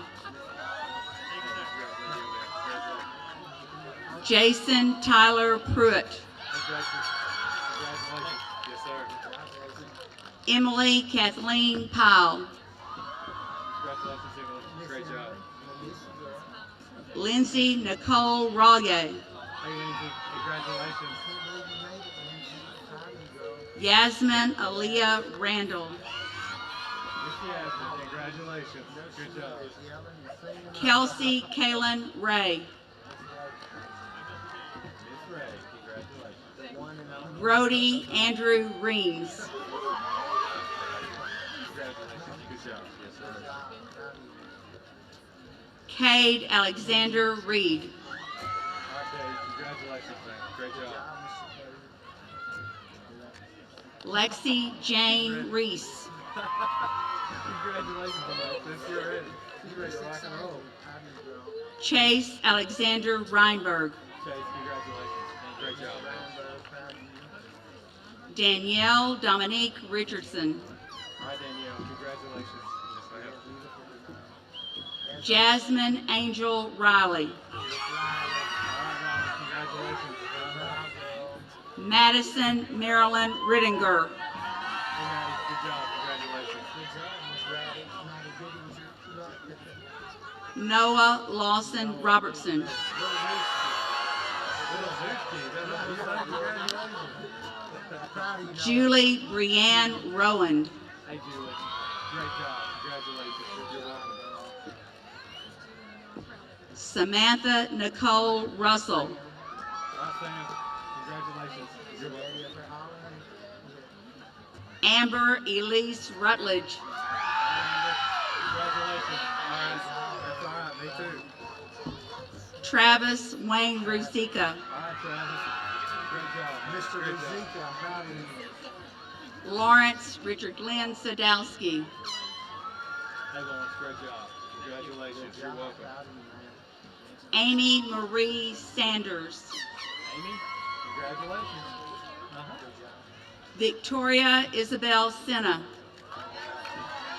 Jason Tyler Pruitt. Hey, Jason. Congratulations. Yes, sir. Emily Kathleen Powell. Congratulations, Emily. Great job. Lindsay Nicole Rollier. Hey, Lindsay. Congratulations. Yasmin Aaliyah Randall. Miss Yasmin. Congratulations. Good job. Kelsey Kaylin Ray. Miss Ray. Congratulations. Brody Andrew Reams. Congratulations. Good job. Yes, sir. Cade Alexander Reed. All right, Dave. Congratulations, man. Great job. Lexi Jane Reese. Congratulations, Alexis. You're ready. You're ready to rock and roll. Chase Alexander Reinberg. Chase, congratulations. Great job, man. Danielle Dominique Richardson. All right, Danielle. Congratulations. Yes, ma'am. Jasmine Angel Riley. Congratulations. Madison Marilyn Rittinger. Good job. Congratulations. Noah Lawson Robertson. Julie Brianne Rowand. Hey, Julie. Great job. Congratulations. You're welcome. Samantha Nicole Russell. All right, Sam. Congratulations. You're welcome. Amber Elise Rutledge. Congratulations. All right. That's all right. Me too. Travis Wayne Ruzica. All right, Travis. Great job. Mr. Great job. Ruzika, I'm proud of you. Lawrence Richard Glenn Sadowski. Hey, Lawrence. Great job. Congratulations. You're welcome. Proud of you, man. Amy Marie Sanders. Amy, congratulations. Victoria Isabel Senna.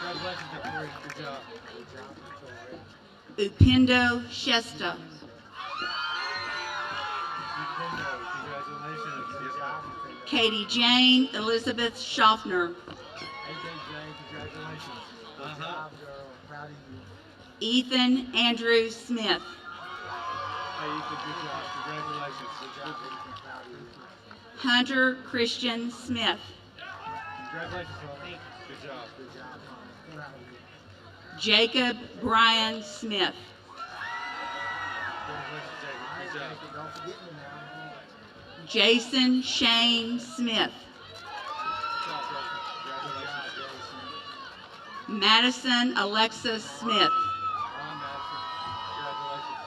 Congratulations, Victoria. Good job. Upindo Shesta. Congratulations. Yes, ma'am. Katie Jane Elizabeth Schaffner. Hey, Jane, congratulations. Good job, girl. Proud of you. Ethan Andrew Smith. Hey, Ethan, good job. Congratulations. Good job, Ethan. Proud of you. Hunter Christian Smith. Congratulations, Hunter. Good job. Good job, proud of you. Jacob Brian Smith. Congratulations, Jacob. All right, Good job. Jacob, don't forget me now. Jason Shane Smith. Good job, Jason. Congratulations. Jason. Madison Alexis Smith. All right, Madison.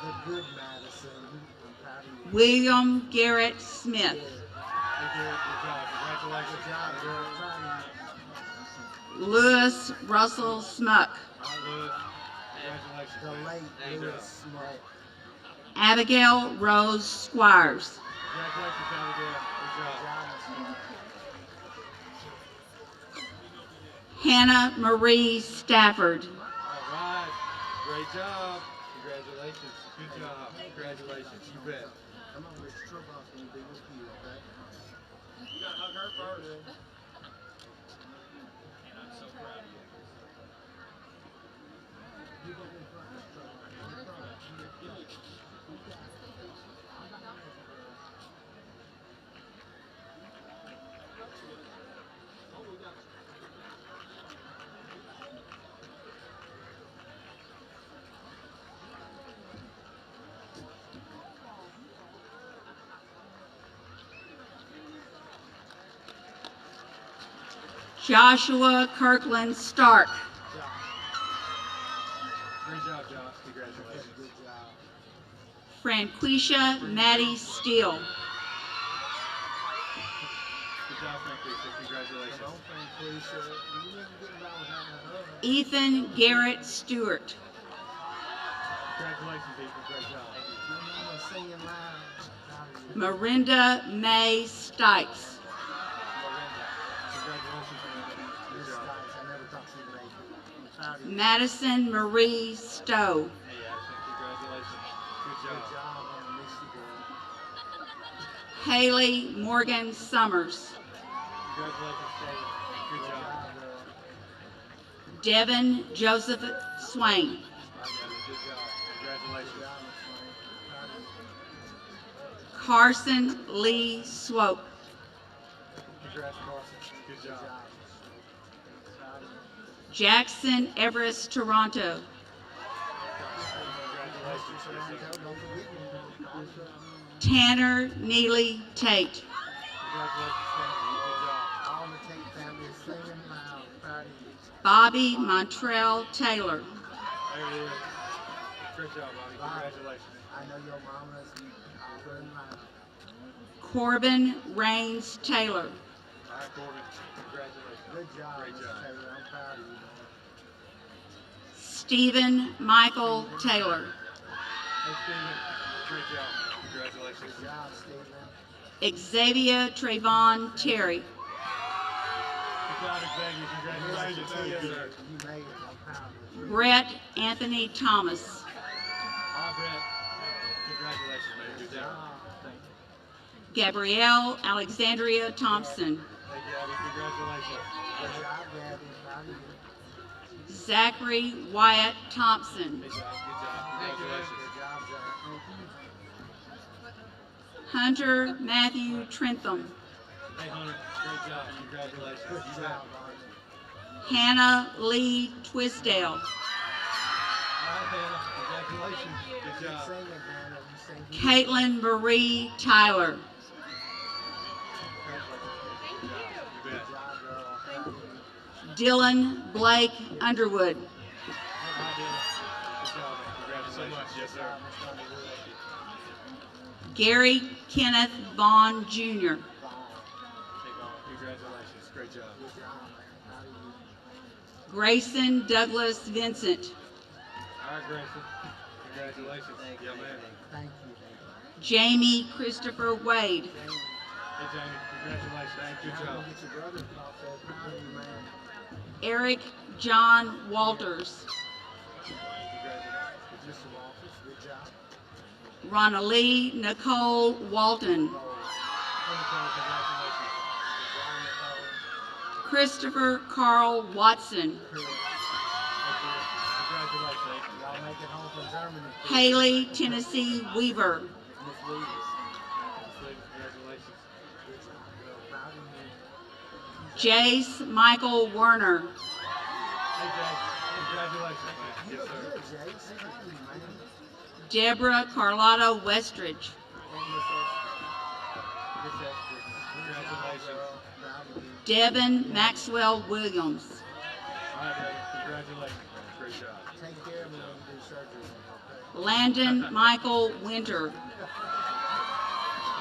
The good Madison. I'm proud of you. William Garrett Smith. Congratulations. Hey, Garrett, good job. Congratulations. Good job, girl. I'm proud of you. Lewis Russell Smuck. All right, Lewis. Congratulations. The late Good Lewis job. Smith. Abigail Rose Squires. Congratulations, Abigail. Good Good job. job, Miss Smith. Hannah Marie Stafford. All right. Great job. Congratulations. Good job. Congratulations. You bet. Come on, Mr. Trubow's gonna be with you, okay? You gotta hug her first. Joshua Kirkland Stark. Great job, Josh. Congratulations. Good job. Franquisha Maddie Steele. Good job, Franquisha. Congratulations. Come on, Franquisha. You never get about without her. Ethan Garrett Stewart. Congratulations, Ethan. Great job. Your mama singing loud. Proud of you. Miranda May Stipes. Congratulations, Miranda. Good Miss job. Stites, I never talked to you lately. I'm proud of you. Madison Marie Stowe. Hey, Addison. Congratulations. Good Good job. job, I'm gonna miss you, girl. Haley Morgan Summers. Congratulations, Kayla. Good Good job. job, girl. Devin Joseph Swain. All right, Devin. Good job. Congratulations. Good job, Miss Wayne. Proud of you. Carson Lee Swope. Congrats, Carson. Good Good job. job. Proud of you. Jackson Everest Toronto. Congratulations. Mr. Toronto, don't forget me. Tanner Neely Tate. Congratulations, Tanner. Good job. All the Tate family is singing loud. Proud of you. Bobby Montrell Taylor. Hey, Lewis. Great job, Bobby. Congratulations. I know your mama's good and loud. Corbin Rains Taylor. All right, Corbin. Congratulations. Good job, Great Miss job. Taylor. I'm proud of you, man. Stephen Michael Taylor. Hey, Steven. Great job. Congratulations. Good job, Stephen. Xavier Trayvon Terry. Congratulations, Alexander. Congratulations. Thank you, sir. You made it. I'm proud of you. Brett Anthony Thomas. All right, Brett. Congratulations, man. Good job. Thank you. Gabrielle Alexandria Thompson. Hey, Gabby. Congratulations. Good job, Gabby. Proud of you. Zachary Wyatt Thompson. Good job. Good job. Congratulations. Good job, Zach. Hunter Matthew Trentham. Hey, Hunter. Great job. Congratulations. Good You job, bet. Barney. Hannah Lee Twisdale. All right, Hannah. Congratulations. Good Keep job. singing, Hannah. You sing good. Caitlin Marie Tyler. Good job. You bet. Good job, girl. I'm proud of you. Dylan Blake Underwood. All right, Dylan. Good job, man. Congratulations. Yes, sir. Gary Kenneth Vaughn Jr. Hey, Bob. Congratulations. Great job. Good job, man. Proud of you. Grayson Douglas Vincent. All right, Grayson. Congratulations. Yeah, man. Thank you. Jamie Christopher Wade. Hey, Jamie. Congratulations. Good job. Get your brother off there. Proud of you, man. Eric John Walters. Congratulations. Mr. Walters, good job. Ronalee Nicole Walton. Hey, Nicole, congratulations. Christopher Carl Watson. Hey, congratulations. Y'all make it home from Germany. Haley Tennessee Weaver. Miss Weaver. Congratulations. Good job, girl. Proud of you. Jace Michael Werner. Hey, Jay. Congratulations, man. Yes, sir. Good, Jace. Proud of you, man. Deborah Carlotta Westridge. Congratulations. Proud of you. Devin Maxwell Williams. All right, Devin. Congratulations, man. Great job. Take care of me when you do surgery, okay? Landon Michael Winter.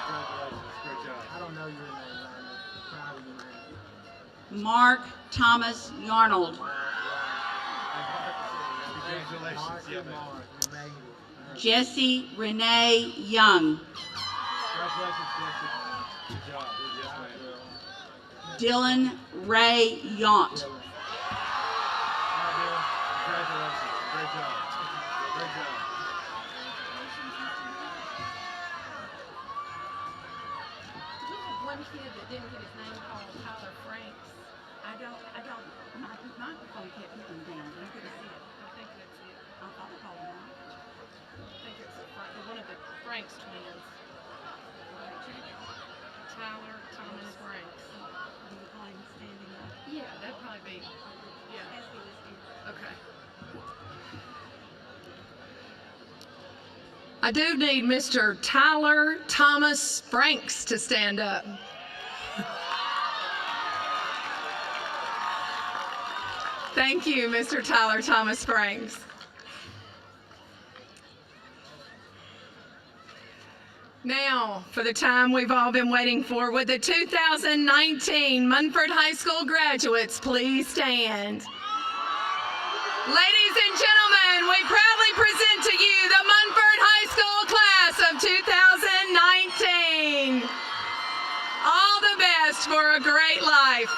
Congratulations. Great job. I don't know your name, Landon. Proud of you, man. Mark Thomas Yarnold. Congratulations. Mark, Yeah, and man. Mark, you made it. Jesse Renee Young. Congratulations, Jesse. Good job. Yes, man. Dylan Ray Yaunt. All right, Dylan. Congratulations. Great job. Great job. One kid that didn't get his name called, Tyler Franks. My microphone kept hitting down. I couldn't see it. I think that's it. I'll call him out. I think it's one of the Franks twins. Tyler Thomas Franks. Do you call him standing up? Yeah, that'd probably be. Yeah. Okay. I do need Mr. Tyler Thomas Franks to stand up. Thank you, Mr. Tyler Thomas Franks. Now, for the time we've all been waiting for, would the 2019 Munford High School graduates please stand? Ladies and gentlemen, we proudly present to you the Munford High School class of 2019. All the best for a great life.